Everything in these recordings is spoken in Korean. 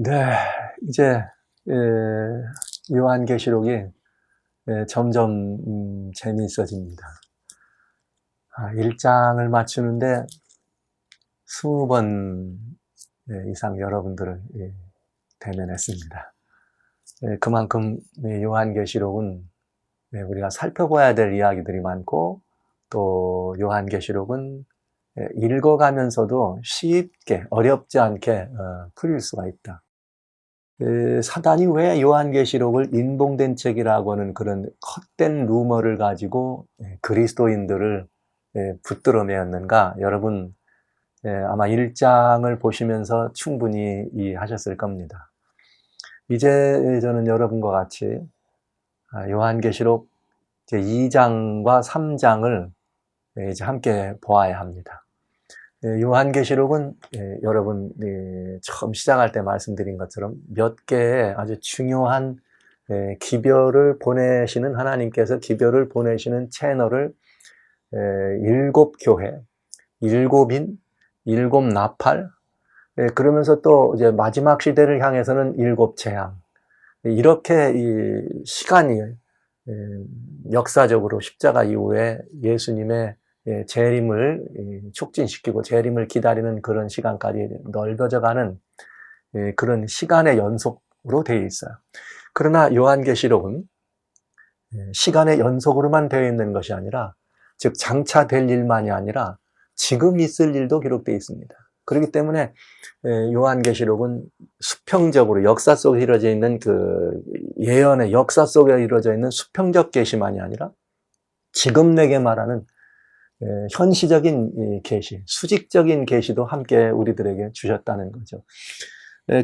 네, 이제 요한계시록이 점점 재미있어집니다. 1장을 맞추는데 20번 이상 여러분들을 대면했습니다. 그만큼 요한계시록은 우리가 살펴봐야 될 이야기들이 많고, 또 요한계시록은 읽어가면서도 쉽게 어렵지 않게 풀릴 수가 있다. 사단이 왜 요한계시록을 인봉된 책이라고 하는 그런 헛된 루머를 가지고 그리스도인들을 붙들어 매었는가? 여러분 아마 1장을 보시면서 충분히 이해하셨을 겁니다. 이제 저는 여러분과 같이 요한계시록 2장과 3장을 이제 함께 보아야 합니다. 요한계시록은 여러분 처음 시작할 때 말씀드린 것처럼 몇 개의 아주 중요한 기별을 보내시는, 하나님께서 기별을 보내시는 채널을 7교회, 7인, 7나팔, 그러면서 또 이제 마지막 시대를 향해서는 7재앙, 이렇게 이 시간이 역사적으로 십자가 이후에 예수님의 재림을 촉진시키고 재림을 기다리는 그런 시간까지 넓어져가는 그런 시간의 연속으로 되어 있어요. 그러나 요한계시록은 시간의 연속으로만 되어 있는 것이 아니라, 즉 장차 될 일만이 아니라 지금 있을 일도 기록되어 있습니다. 그렇기 때문에 요한계시록은 수평적으로 역사 속에 이루어져 있는 그 예언의 역사 속에 이루어져 있는 수평적 계시만이 아니라 지금 내게 말하는 현시적인 계시, 수직적인 계시도 함께 우리들에게 주셨다는 거죠.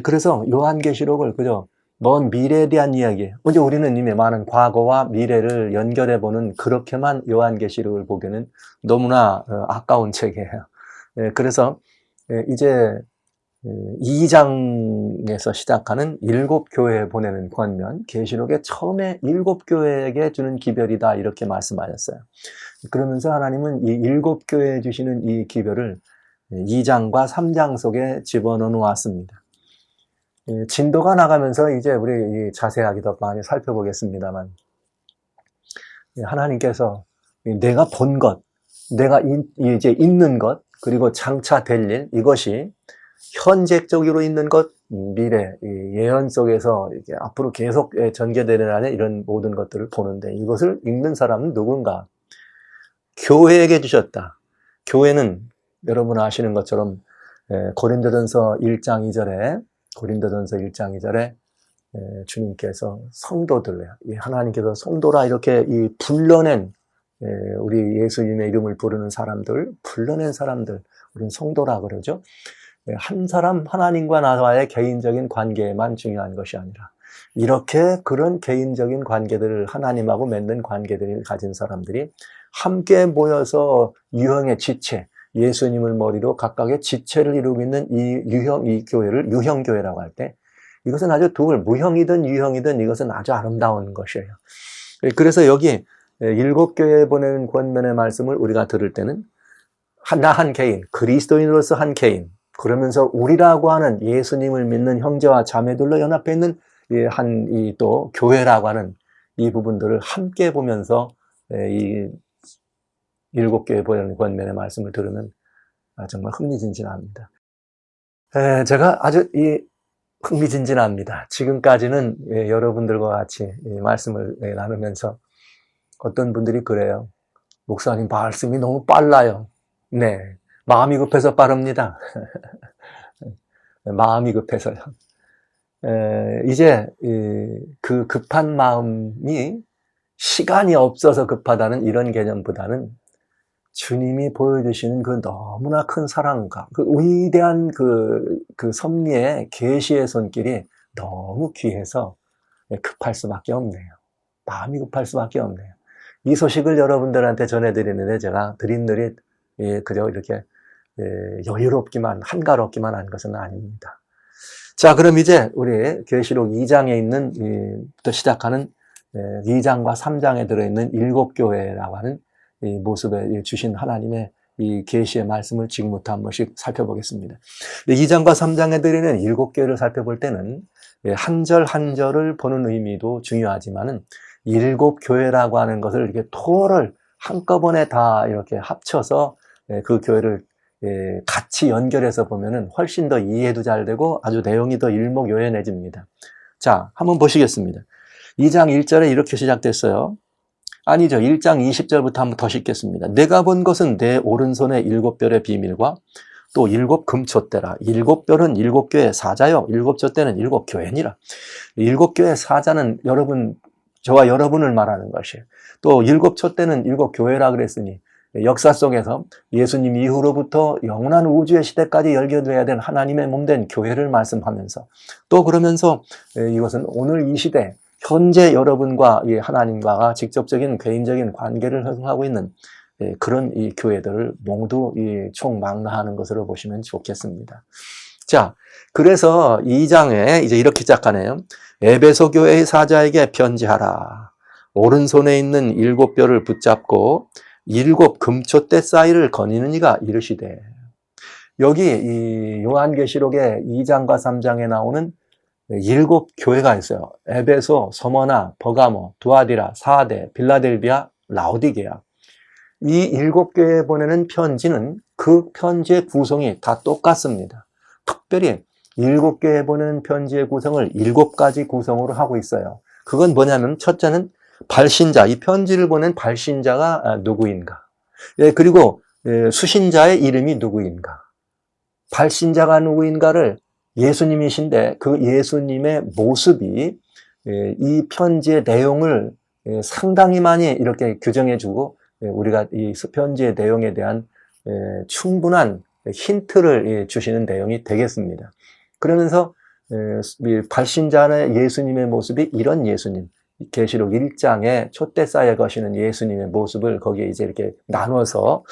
그래서 요한계시록을 그저 먼 미래에 대한 이야기, 먼저 우리는 이미 많은 과거와 미래를 연결해보는 그렇게만 요한계시록을 보기에는 너무나 아까운 책이에요. 그래서 이제 2장에서 시작하는 7교회에 보내는 권면, 계시록의 처음에 7교회에게 주는 기별이다, 이렇게 말씀하셨어요. 그러면서 하나님은 이 7교회에 주시는 이 기별을 2장과 3장 속에 집어넣어 놓았습니다. 진도가 나가면서 이제 우리 자세하게 더 많이 살펴보겠습니다만, 하나님께서 내가 본 것, 내가 이제 있는 것, 그리고 장차 될 일, 이것이 현재적으로 있는 것, 미래, 예언 속에서 이게 앞으로 계속 전개되는 이런 모든 것들을 보는데, 이것을 읽는 사람은 누군가? 교회에게 주셨다. 교회는 여러분 아시는 것처럼 고린도전서 1장 2절에 주님께서 성도들, 하나님께서 성도라 이렇게 불러낸 우리 예수님의 이름을 부르는 사람들, 불러낸 사람들, 우리는 성도라 그러죠. 한 사람 하나님과 나와의 개인적인 관계만 중요한 것이 아니라, 이렇게 그런 개인적인 관계들을, 하나님하고 맺는 관계들을 가진 사람들이 함께 모여서 유형의 지체, 예수님을 머리로 각각의 지체를 이루고 있는 이 교회를 유형교회라고 할 때, 이것은 아주 무형이든 유형이든 이것은 아주 아름다운 것이에요. 그래서 여기 7교회에 보내는 권면의 말씀을 우리가 들을 때는 나 한 개인, 그리스도인으로서 한 개인, 그러면서 우리라고 하는 예수님을 믿는 형제와 자매들로 연합해 있는 또 교회라고 하는 이 부분들을 함께 보면서 이 7교회에 보내는 권면의 말씀을 들으면 정말 흥미진진합니다. 제가 아주 흥미진진합니다. 지금까지는 여러분들과 같이 말씀을 나누면서 어떤 분들이 그래요. 목사님 말씀이 너무 빨라요. 네, 마음이 급해서 빠릅니다. 마음이 급해서요. 이제 그 급한 마음이 시간이 없어서 급하다는 이런 개념보다는 주님이 보여주시는 그 너무나 큰 사랑과 그 위대한 그 섭리의 계시의 손길이 너무 귀해서 급할 수밖에 없네요. 마음이 급할 수밖에 없네요. 이 소식을 여러분들한테 전해드리는데 제가 드림들이 그저 이렇게 여유롭기만, 한가롭기만 한 것은 아닙니다. 자, 그럼 이제 우리 계시록 2장에 있는 부터 시작하는 2장과 3장에 들어있는 7교회라고 하는 이 모습에 주신 하나님의 이 계시의 말씀을 지금부터 한 번씩 살펴보겠습니다. 2장과 3장에 드리는 7교회를 살펴볼 때는 한 절 한 절을 보는 의미도 중요하지만은 7교회라고 하는 것을 이렇게 토를 한꺼번에 다 이렇게 합쳐서 그 교회를 같이 연결해서 보면은 훨씬 더 이해도 잘 되고 아주 내용이 더 일목요연해집니다. 자, 한번 보시겠습니다. 2장 1절에 이렇게 시작됐어요. 아니죠. 1장 20절부터 한번 더 읽겠습니다. 내가 본 것은 내 오른손의 7별의 비밀과 또 7금촛대라. 7별은 7교회 사자요. 7촛대는 7교회니라. 7교회 사자는 여러분, 저와 여러분을 말하는 것이에요. 또 7촛대는 7교회라 그랬으니 역사 속에서 예수님 이후로부터 영원한 우주의 시대까지 열겨져야 된 하나님의 몸된 교회를 말씀하면서 또 그러면서 이것은 오늘 이 시대 현재 여러분과 이 하나님과가 직접적인 개인적인 관계를 형성하고 있는 그런 이 교회들을 모두 총망라하는 것으로 보시면 좋겠습니다. 자, 그래서 2장에 이제 이렇게 시작하네요. 에베소 교회의 사자에게 편지하라. 오른손에 있는 7별을 붙잡고 7 금촛대 사이를 거니는 이가 이르시되. 여기 이 요한계시록의 2장과 3장에 나오는 7 교회가 있어요. 에베소, 서머나, 버가모, 두아디라, 사데, 빌라델비아, 라오디게아. 이 7교회에 보내는 편지는 그 편지의 구성이 다 똑같습니다. 특별히 7교회에 보내는 편지의 구성을 7가지 구성으로 하고 있어요. 그건 뭐냐면 첫째는 발신자, 이 편지를 보낸 발신자가 누구인가? 그리고 수신자의 이름이 누구인가? 발신자가 누구인가를 예수님이신데 그 예수님의 모습이 이 편지의 내용을 상당히 많이 이렇게 규정해주고 우리가 이 편지의 내용에 대한 충분한 힌트를 주시는 내용이 되겠습니다. 그러면서 발신자의 예수님의 모습이 이런 예수님, 계시록 1장에 촛대사에 거시는 예수님의 모습을 거기에 이제 이렇게 나눠서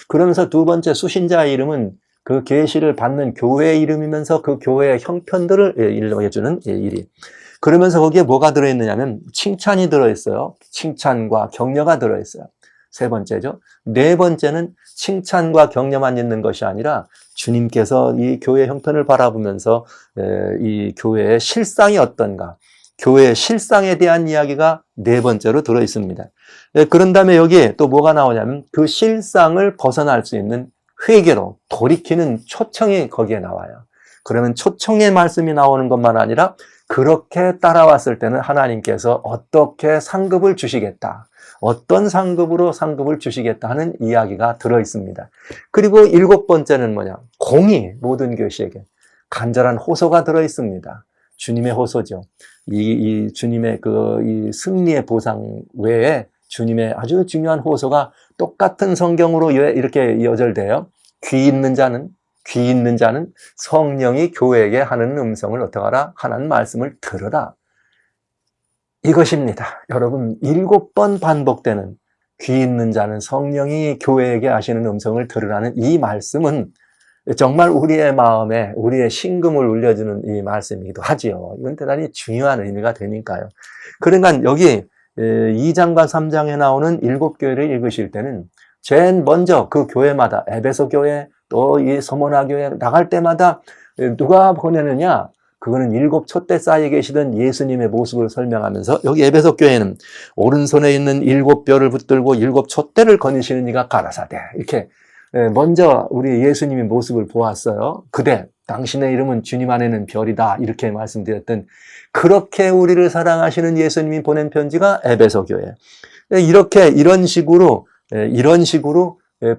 그러면서 두 번째 수신자의 이름은 그 계시를 받는 교회의 이름이면서 그 교회의 형편들을 일러주는 일이. 그러면서 거기에 뭐가 들어있느냐면 칭찬이 들어있어요. 칭찬과 격려가 들어있어요. 세 번째죠. 네 번째는 칭찬과 격려만 있는 것이 아니라 주님께서 이 교회의 형편을 바라보면서 이 교회의 실상이 어떤가, 교회의 실상에 대한 이야기가 네 번째로 들어있습니다. 그런 다음에 여기에 또 뭐가 나오냐면 그 실상을 벗어날 수 있는 회개로 돌이키는 초청이 거기에 나와요. 그러면 초청의 말씀이 나오는 것만 아니라 그렇게 따라왔을 때는 하나님께서 어떻게 상급을 주시겠다, 어떤 상급으로 상급을 주시겠다 하는 이야기가 들어있습니다. 그리고 7번째는 뭐냐? 공의, 모든 교시에게 간절한 호소가 들어있습니다. 주님의 호소죠. 이 주님의 이 승리의 보상 외에 주님의 아주 중요한 호소가 똑같은 성경으로 이렇게 이어절돼요. 귀 있는 자는 성령이 교회에게 하는 음성을 어떻게 하라? 하나님 말씀을 들으라. 이것입니다. 여러분, 7번 반복되는 귀 있는 자는 성령이 교회에게 하시는 음성을 들으라는 이 말씀은 정말 우리의 마음에 우리의 심금을 울려주는 이 말씀이기도 하지요. 이건 대단히 중요한 의미가 되니까요. 그러니까 여기 2장과 3장에 나오는 7교회를 읽으실 때는 제일 먼저 그 교회마다 에베소 교회 또 이 서머나 교회 나갈 때마다 누가 보내느냐? 그거는 7 촛대 사이에 계시던 예수님의 모습을 설명하면서 여기 에베소 교회는 오른손에 있는 7별을 붙들고 7 촛대를 거니시는 이가 가라사대, 이렇게 먼저 우리 예수님의 모습을 보았어요. 그대 당신의 이름은 주님 안에는 별이다, 이렇게 말씀드렸던 그렇게 우리를 사랑하시는 예수님이 보낸 편지가 에베소 교회. 이런 식으로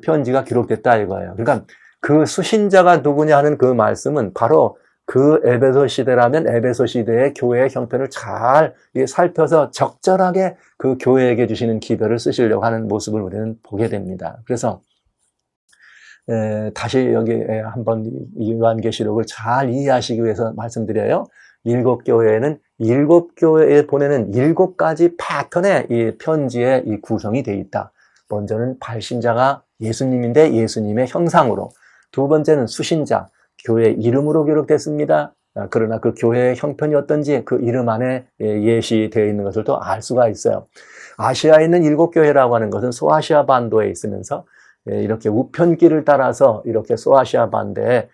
편지가 기록됐다 이거예요. 그러니까 그 수신자가 누구냐 하는 그 말씀은 바로 그 에베소 시대라면 에베소 시대의 교회의 형편을 잘 살펴서 적절하게 그 교회에게 주시는 기별을 쓰시려고 하는 모습을 우리는 보게 됩니다. 그래서 다시 여기 한번 요한계시록을 잘 이해하시기 위해서 말씀드려요. 7교회에는 7교회에 보내는 7가지 패턴의 이 편지의 이 구성이 되어 있다. 먼저는 발신자가 예수님인데 예수님의 형상으로, 두 번째는 수신자, 교회 이름으로 기록됐습니다. 그러나 그 교회의 형편이 어떤지 그 이름 안에 예시되어 있는 것을 또 알 수가 있어요. 아시아에 있는 7교회라고 하는 것은 소아시아 반도에 있으면서 이렇게 우편길을 따라서 이렇게 소아시아 반대에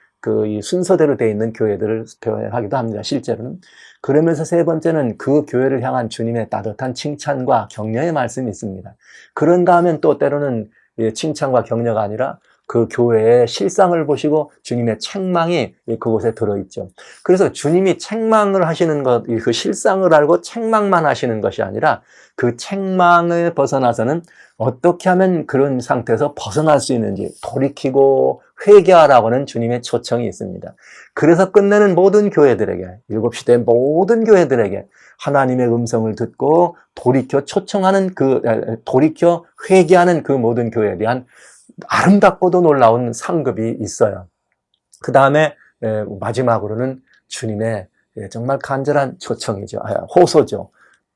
이 순서대로 되어 있는 교회들을 표현하기도 합니다. 실제로는. 그러면서 세 번째는 그 교회를 향한 주님의 따뜻한 칭찬과 격려의 말씀이 있습니다. 그런가 하면 또 때로는 칭찬과 격려가 아니라 그 교회의 실상을 보시고 주님의 책망이 그곳에 들어있죠. 그래서 주님이 책망을 하시는 것, 그 실상을 알고 책망만 하시는 것이 아니라 그 책망을 벗어나서는 어떻게 하면 그런 상태에서 벗어날 수 있는지 돌이키고 회개하라고 하는 주님의 초청이 있습니다. 그래서 끝내는 모든 교회들에게, 7시대 모든 교회들에게 하나님의 음성을 듣고 돌이켜 초청하는 돌이켜 회개하는 그 모든 교회에 대한 아름답고도 놀라운 상급이 있어요. 그 다음에 마지막으로는 주님의 정말 간절한 초청이죠. 호소죠.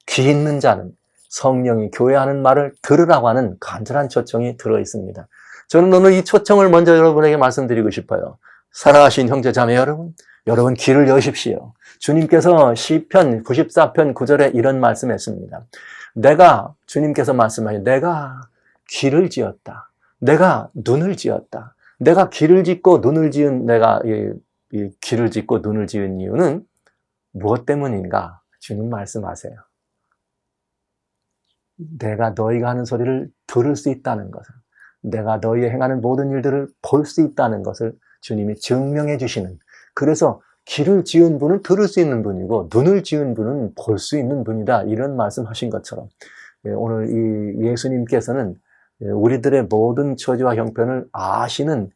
귀 있는 자는 성령이 교회하는 말을 들으라고 하는 간절한 초청이 들어있습니다. 저는 오늘 이 초청을 먼저 여러분에게 말씀드리고 싶어요. 사랑하신 형제 자매 여러분 귀를 여십시오. 주님께서 시편 94편 9절에 이런 말씀했습니다. 주님께서 말씀하신 내가 귀를 지었다. 내가 눈을 지었다. 내가 귀를 짓고 눈을 지은 귀를 짓고 눈을 지은 이유는 무엇 때문인가? 주님 말씀하세요. 내가 너희가 하는 소리를 들을 수 있다는 것을, 내가 너희 행하는 모든 일들을 볼 수 있다는 것을 주님이 증명해 주시는, 그래서 귀를 지은 분은 들을 수 있는 분이고 눈을 지은 분은 볼 수 있는 분이다, 이런 말씀하신 것처럼 오늘 이 예수님께서는 우리들의 모든 처지와 형편을 아시는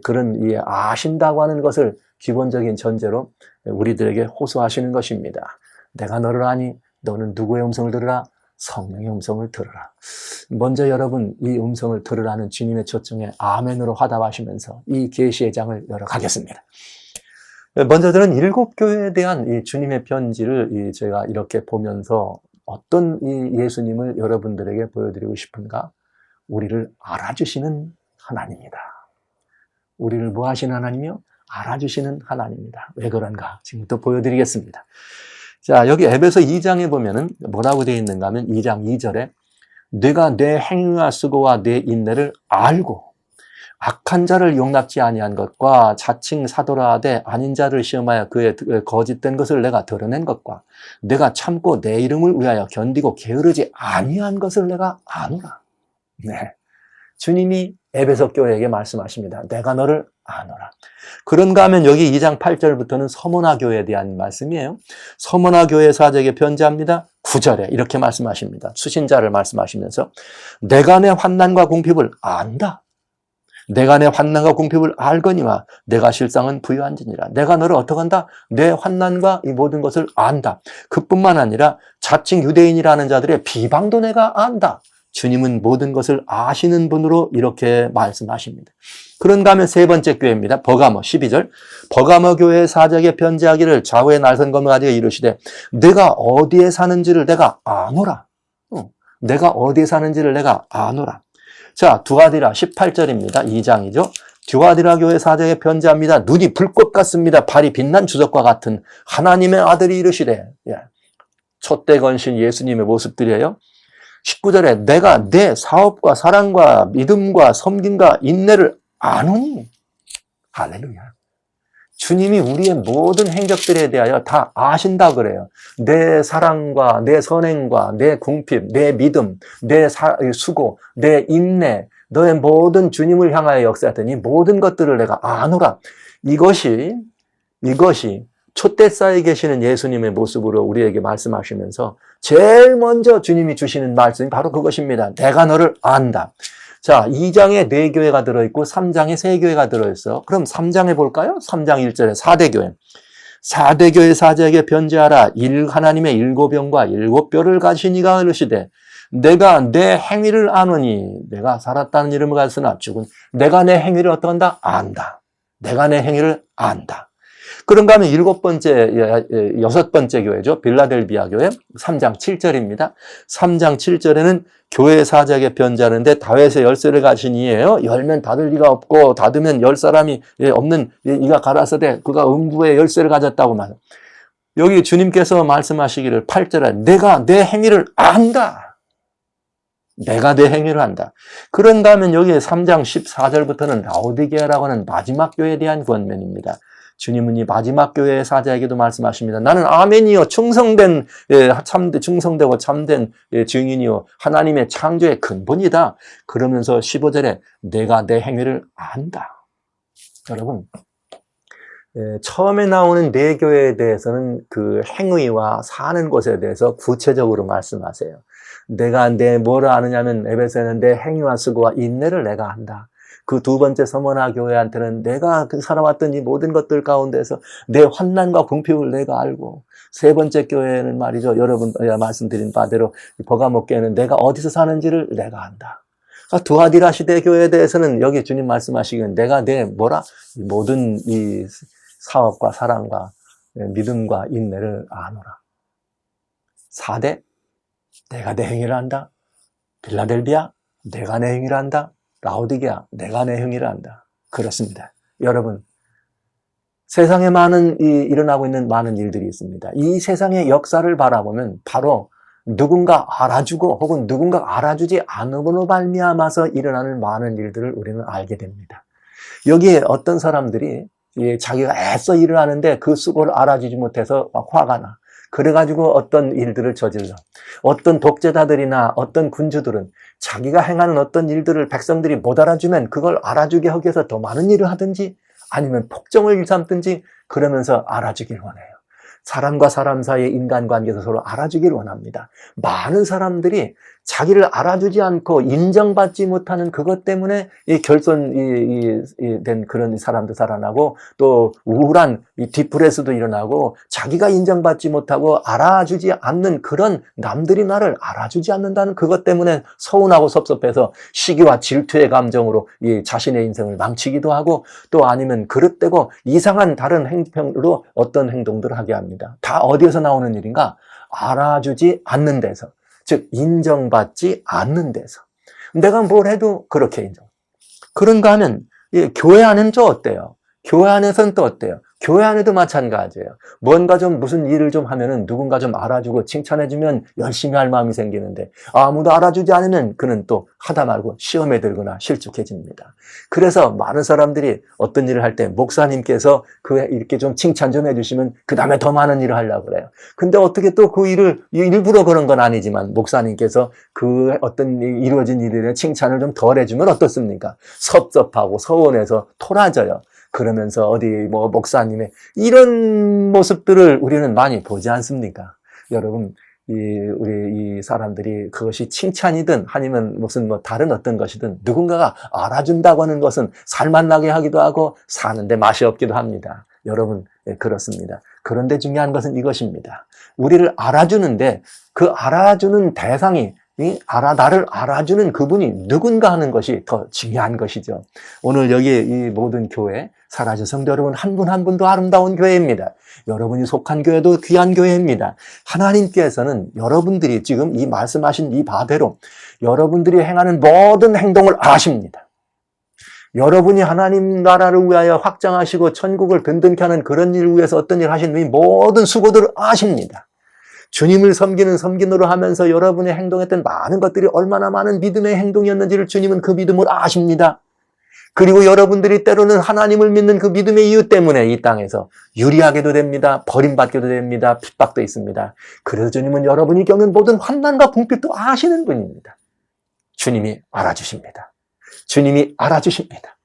그런 아신다고 하는 것을 기본적인 전제로 우리들에게 호소하시는 것입니다. 내가 너를 아니 너는 누구의 음성을 들으라? 성령의 음성을 들으라. 먼저 여러분 이 음성을 들으라는 주님의 초청에 아멘으로 화답하시면서 이 계시의 장을 열어가겠습니다. 먼저 저는 7교회에 대한 이 주님의 편지를 제가 이렇게 보면서 어떤 이 예수님을 여러분들에게 보여드리고 싶은가? 우리를 알아주시는 하나님이다. 우리를 뭐 하시는 하나님이요? 알아주시는 하나님이다. 왜 그런가? 지금부터 보여드리겠습니다. 자, 여기 에베소 2장에 보면은 뭐라고 되어 있는가 하면 2장 2절에 네가 내 행위와 수고와 내 인내를 알고 악한 자를 용납지 아니한 것과 자칭 사도라 하되 아닌 자를 시험하여 그의 거짓된 것을 내가 드러낸 것과 내가 참고 내 이름을 위하여 견디고 게으르지 아니한 것을 내가 아노라. 네, 주님이 에베소 교회에게 말씀하십니다. 내가 너를 아노라. 그런가 하면 여기 2장 8절부터는 서머나 교회에 대한 말씀이에요. 서머나 교회 사적에 편지합니다. 9절에 이렇게 말씀하십니다. 수신자를 말씀하시면서 내가 내 환난과 궁핍을 안다. 내가 내 환난과 궁핍을 알거니와 내가 실상은 부유한지니라. 내가 너를 어떻게 한다? 내 환난과 이 모든 것을 안다. 그뿐만 아니라 자칭 유대인이라는 자들의 비방도 내가 안다. 주님은 모든 것을 아시는 분으로 이렇게 말씀하십니다. 그런가 하면 세 번째 교회입니다. 버가모 12절. 버가모 교회 사적에 편지하기를 좌우에 날선 검을 가지고 이르시되 내가 어디에 사는지를 내가 아노라. 내가 어디에 사는지를 내가 아노라. 자, 두아디라 18절입니다. 2장이죠. 두아디라 교회 사적에 편지합니다. 눈이 불꽃 같습니다. 발이 빛난 주석과 같은 하나님의 아들이 이르시되, 촛대 건신 예수님의 모습들이에요. 19절에 내가 내 사업과 사랑과 믿음과 섬김과 인내를 아노니. 할렐루야. 주님이 우리의 모든 행적들에 대하여 다 아신다 그래요. 내 사랑과 내 선행과 내 궁핍, 내 믿음, 내 수고, 내 인내, 너의 모든 주님을 향하여 역사했던 이 모든 것들을 내가 아노라. 이것이 촛대사에 계시는 예수님의 모습으로 우리에게 말씀하시면서 제일 먼저 주님이 주시는 말씀이 바로 그것입니다. 내가 너를 안다. 자, 2장에 4교회가 들어있고 3장에 3교회가 들어있어. 그럼 3장에 볼까요? 3장 1절에 4대교회. 4대교회 사자에게 편지하라. 하나님의 7영과 7뼈를 가진 이가 이르시되 내가 내 행위를 아노니. 내가 살았다는 이름을 가졌으나 죽은. 내가 내 행위를 어떠한다? 안다. 내가 내 행위를 안다. 그런가 하면 6번째 교회죠. 빌라델비아 교회 3장 7절입니다. 3장 7절에는 교회 사자에게 편지하는데 다윗의 열쇠를 가진 이에요. 열면 닫을 리가 없고 닫으면 열 사람이 없는 이가 가라사대 그가 음부의 열쇠를 가졌다고 말해요. 여기 주님께서 말씀하시기를 8절에 내가 내 행위를 안다. 내가 내 행위를 한다. 그런가 하면 여기 3장 14절부터는 라오디게아라고 하는 마지막 교회에 대한 권면입니다. 주님은 이 마지막 교회의 사자에게도 말씀하십니다. 나는 아멘이요 충성된 충성되고 참된 증인이요 하나님의 창조의 근본이다. 그러면서 15절에 내가 내 행위를 안다. 여러분, 처음에 나오는 네 교회에 대해서는 그 행위와 사는 것에 대해서 구체적으로 말씀하세요. 내가 내 뭐를 아느냐면 에베소에는 내 행위와 수고와 인내를 내가 안다. 그 두 번째 서머나 교회한테는 내가 그 살아왔던 이 모든 것들 가운데서 내 환난과 궁핍을 내가 알고, 세 번째 교회는 말이죠. 여러분 말씀드린 바대로 버가모 교회는 내가 어디서 사는지를 내가 안다. 두아디라 시대 교회에 대해서는 여기 주님 말씀하시기는 내가 내 모든 이 사업과 사랑과 믿음과 인내를 아노라. 4대 내가 내 행위를 한다. 빌라델비아 내가 내 행위를 한다. 라오디게아 내가 내 행위를 한다. 그렇습니다. 여러분, 세상에 일어나고 있는 많은 일들이 있습니다. 이 세상의 역사를 바라보면 바로 누군가 알아주고 혹은 누군가 알아주지 않음으로 말미암아서 일어나는 많은 일들을 우리는 알게 됩니다. 여기에 어떤 사람들이 자기가 애써 일을 하는데 그 수고를 알아주지 못해서 막 화가 나. 그래가지고 어떤 일들을 저질러. 어떤 독재자들이나 어떤 군주들은 자기가 행하는 어떤 일들을 백성들이 못 알아주면 그걸 알아주게 하기 위해서 더 많은 일을 하든지 아니면 폭정을 일삼든지 그러면서 알아주길 원해요. 사람과 사람 사이의 인간관계에서 서로 알아주길 원합니다. 많은 사람들이 자기를 알아주지 않고 인정받지 못하는 그것 때문에 이 된 그런 사람도 살아나고 또 우울한 이 디프레스도 일어나고 자기가 인정받지 못하고 알아주지 않는 그런 남들이 나를 알아주지 않는다는 그것 때문에 서운하고 섭섭해서 시기와 질투의 감정으로 이 자신의 인생을 망치기도 하고 또 아니면 그릇되고 이상한 다른 행편으로 어떤 행동들을 하게 합니다. 다 어디에서 나오는 일인가? 알아주지 않는 데서. 즉 인정받지 않는 데서. 내가 뭘 해도 그렇게 인정. 그런가 하면 교회 안은 또 어때요? 교회 안에서는 또 어때요? 교회 안에도 마찬가지예요. 뭔가 좀 무슨 일을 좀 하면은 누군가 좀 알아주고 칭찬해주면 열심히 할 마음이 생기는데 아무도 알아주지 않으면 그는 또 하다 말고 시험에 들거나 실족해집니다. 그래서 많은 사람들이 어떤 일을 할 때 목사님께서 이렇게 좀 칭찬 좀 해주시면 그 다음에 더 많은 일을 하려고 그래요. 근데 어떻게 또 그 일을 일부러 그런 건 아니지만 목사님께서 그 어떤 이루어진 일에 칭찬을 좀 덜 해주면 어떻습니까? 섭섭하고 서운해서 토라져요. 그러면서 어디 목사님의 이런 모습들을 우리는 많이 보지 않습니까? 여러분, 우리 이 사람들이 그것이 칭찬이든 아니면 무슨 다른 어떤 것이든 누군가가 알아준다고 하는 것은 살맛나게 하기도 하고 사는데 맛이 없기도 합니다. 여러분, 그렇습니다. 그런데 중요한 것은 이것입니다. 우리를 알아주는데 그 알아주는 대상이 나를 알아주는 그분이 누군가 하는 것이 더 중요한 것이죠. 오늘 여기 이 모든 교회 사라진 성도 여러분 한 분 한 분도 아름다운 교회입니다. 여러분이 속한 교회도 귀한 교회입니다. 하나님께서는 여러분들이 지금 이 말씀하신 이 바대로 여러분들이 행하는 모든 행동을 아십니다. 여러분이 하나님 나라를 위하여 확장하시고 천국을 든든케 하는 그런 일을 위해서 어떤 일을 하시는 이 모든 수고들을 아십니다. 주님을 섬기는 섬긴으로 하면서 여러분이 행동했던 많은 것들이 얼마나 많은 믿음의 행동이었는지를 주님은 그 믿음을 아십니다. 그리고 여러분들이 때로는 하나님을 믿는 그 믿음의 이유 때문에 이 땅에서 유리하게도 됩니다. 버림받게도 됩니다. 핍박도 있습니다. 그래서 주님은 여러분이 겪는 모든 환난과 궁핍도 아시는 분입니다. 주님이 알아주십니다. 주님이 알아주십니다.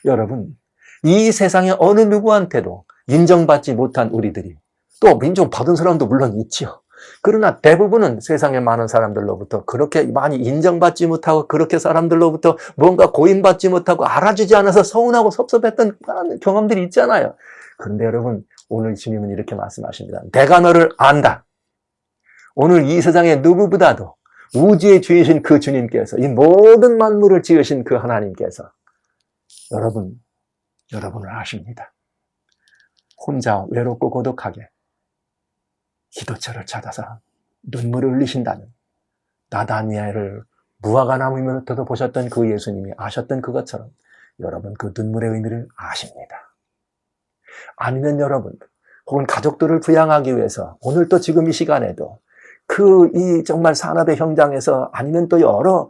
여러분, 이 세상에 어느 누구한테도 인정받지 못한 우리들이 또 인정받은 사람도 물론 있지요. 그러나 대부분은 세상의 많은 사람들로부터 그렇게 많이 인정받지 못하고 그렇게 사람들로부터 뭔가 고인받지 못하고 알아주지 않아서 서운하고 섭섭했던 경험들이 있잖아요. 그런데 여러분, 오늘 주님은 이렇게 말씀하십니다. 내가 너를 안다. 오늘 이 세상의 누구보다도 우주의 주이신 그 주님께서 이 모든 만물을 지으신 그 하나님께서 여러분을 아십니다. 혼자 외롭고 고독하게 기도처를 찾아서 눈물을 흘리신다는 나다니엘을 무화과 나무 밑에서 보셨던 그 예수님이 아셨던 그것처럼 여러분 그 눈물의 의미를 아십니다. 아니면 여러분 혹은 가족들을 부양하기 위해서 오늘 또 지금 이 시간에도 이 정말 산업의 현장에서 아니면 또 여러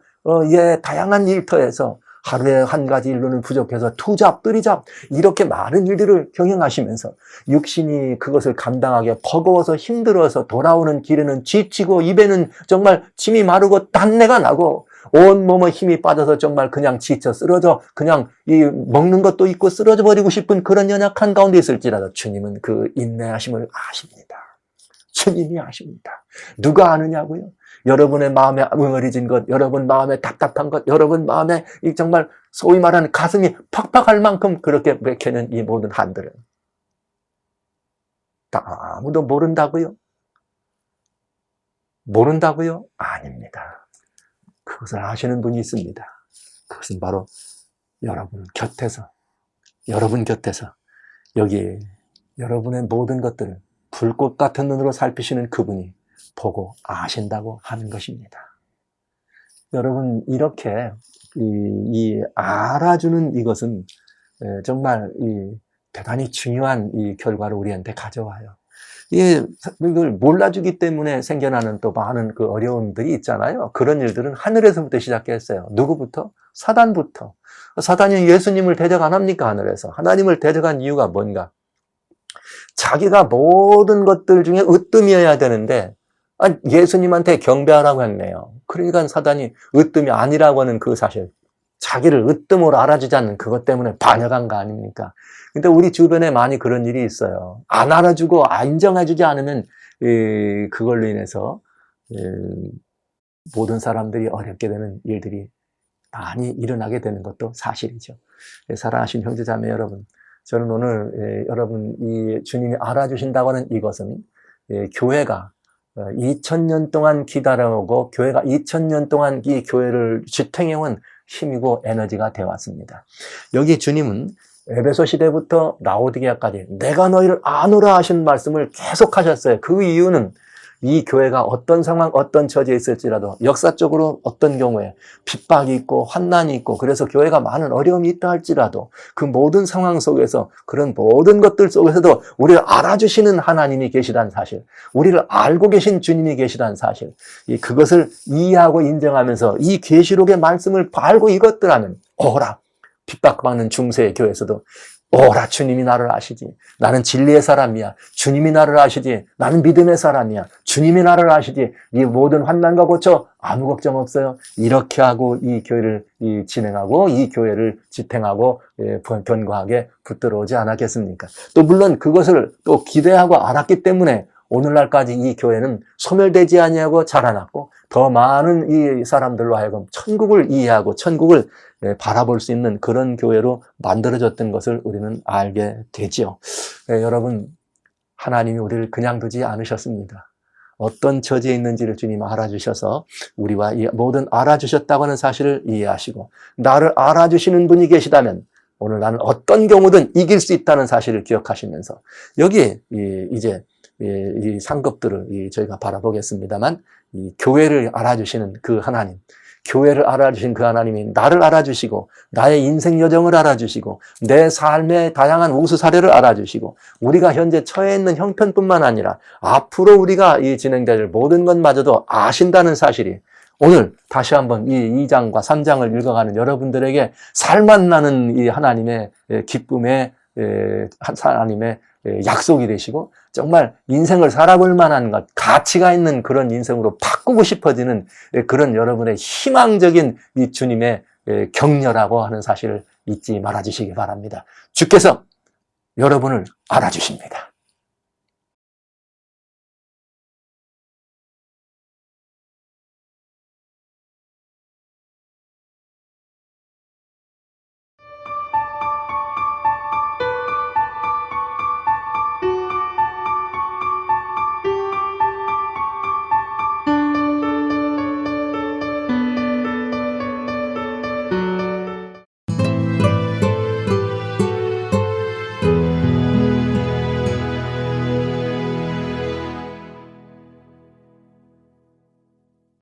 다양한 일터에서 하루에 한 가지 일로는 부족해서 투잡, 뜨리잡 이렇게 많은 일들을 경영하시면서 육신이 그것을 감당하기에 버거워서 힘들어서 돌아오는 길에는 지치고 입에는 정말 침이 마르고 단내가 나고 온몸에 힘이 빠져서 정말 그냥 지쳐 쓰러져 그냥 먹는 것도 있고 쓰러져 버리고 싶은 그런 연약한 가운데 있을지라도 주님은 그 인내하심을 아십니다. 주님이 아십니다. 누가 아느냐고요? 여러분의 마음에 응어리진 것, 여러분 마음에 답답한 것, 여러분 마음에 정말 소위 말하는 가슴이 팍팍할 만큼 그렇게 맥혀있는 이 모든 한들은 다 아무도 모른다고요? 모른다고요? 아닙니다. 그것을 아시는 분이 있습니다. 그것은 바로 여러분 곁에서 여기 여러분의 모든 것들을 불꽃 같은 눈으로 살피시는 그분이 보고 아신다고 하는 것입니다. 여러분 이렇게 이 알아주는 이것은 정말 대단히 중요한 이 결과를 우리한테 가져와요. 이걸 몰라주기 때문에 생겨나는 또 많은 그 어려움들이 있잖아요. 그런 일들은 하늘에서부터 시작했어요. 누구부터? 사단부터. 사단이 예수님을 대적 안 합니까? 하늘에서. 하나님을 대적한 이유가 뭔가? 자기가 모든 것들 중에 으뜸이어야 되는데 예수님한테 경배하라고 했네요. 그러니까 사단이 으뜸이 아니라고 하는 그 사실, 자기를 으뜸으로 알아주지 않는 그것 때문에 반역한 거 아닙니까? 근데 우리 주변에 많이 그런 일이 있어요. 안 알아주고 인정해주지 않으면 그걸로 인해서 모든 사람들이 어렵게 되는 일들이 많이 일어나게 되는 것도 사실이죠. 사랑하신 형제자매 여러분, 저는 오늘 여러분 이 주님이 알아주신다고 하는 이것은 교회가 2000년 동안 기다려오고 교회가 2000년 동안 이 교회를 지탱해온 힘이고 에너지가 되어왔습니다. 여기 주님은 에베소 시대부터 라오디게아까지 내가 너희를 아노라 하신 말씀을 계속 하셨어요. 그 이유는 이 교회가 어떤 상황, 어떤 처지에 있을지라도 역사적으로 어떤 경우에 핍박이 있고 환난이 있고 그래서 교회가 많은 어려움이 있다 할지라도 그 모든 상황 속에서 그런 모든 것들 속에서도 우리를 알아주시는 하나님이 계시다는 사실, 우리를 알고 계신 주님이 계시다는 사실, 그것을 이해하고 인정하면서 이 계시록의 말씀을 알고 이것들하면 오라, 핍박받는 중세의 교회에서도 오라, 주님이 나를 아시지. 나는 진리의 사람이야. 주님이 나를 아시지. 나는 믿음의 사람이야. 주님이 나를 아시지. 이 모든 환난과 고쳐 아무 걱정 없어요. 이렇게 하고 이 교회를 진행하고 이 교회를 지탱하고 견고하게 붙들어 오지 않았겠습니까? 또 물론 그것을 또 기대하고 알았기 때문에 오늘날까지 이 교회는 소멸되지 아니하고 자라났고 더 많은 이 사람들로 하여금 천국을 이해하고 천국을 바라볼 수 있는 그런 교회로 만들어졌던 것을 우리는 알게 되지요. 여러분, 하나님이 우리를 그냥 두지 않으셨습니다. 어떤 처지에 있는지를 주님 알아주셔서 우리와 이 모든 알아주셨다고 하는 사실을 이해하시고 나를 알아주시는 분이 계시다면 오늘 나는 어떤 경우든 이길 수 있다는 사실을 기억하시면서 여기에 이제 이 상급들을 저희가 바라보겠습니다만 이 교회를 알아주시는 그 하나님, 교회를 알아주신 그 하나님이 나를 알아주시고 나의 인생 여정을 알아주시고 내 삶의 다양한 우수 사례를 알아주시고 우리가 현재 처해 있는 형편뿐만 아니라 앞으로 우리가 이 진행될 모든 것마저도 아신다는 사실이 오늘 다시 한번 이 2장과 3장을 읽어가는 여러분들에게 살맛나는 이 하나님의 기쁨의 하나님의 약속이 되시고 정말 인생을 살아볼 만한 것, 가치가 있는 그런 인생으로 바꾸고 싶어지는 그런 여러분의 희망적인 이 주님의 격려라고 하는 사실을 잊지 말아주시기 바랍니다. 주께서 여러분을 알아주십니다.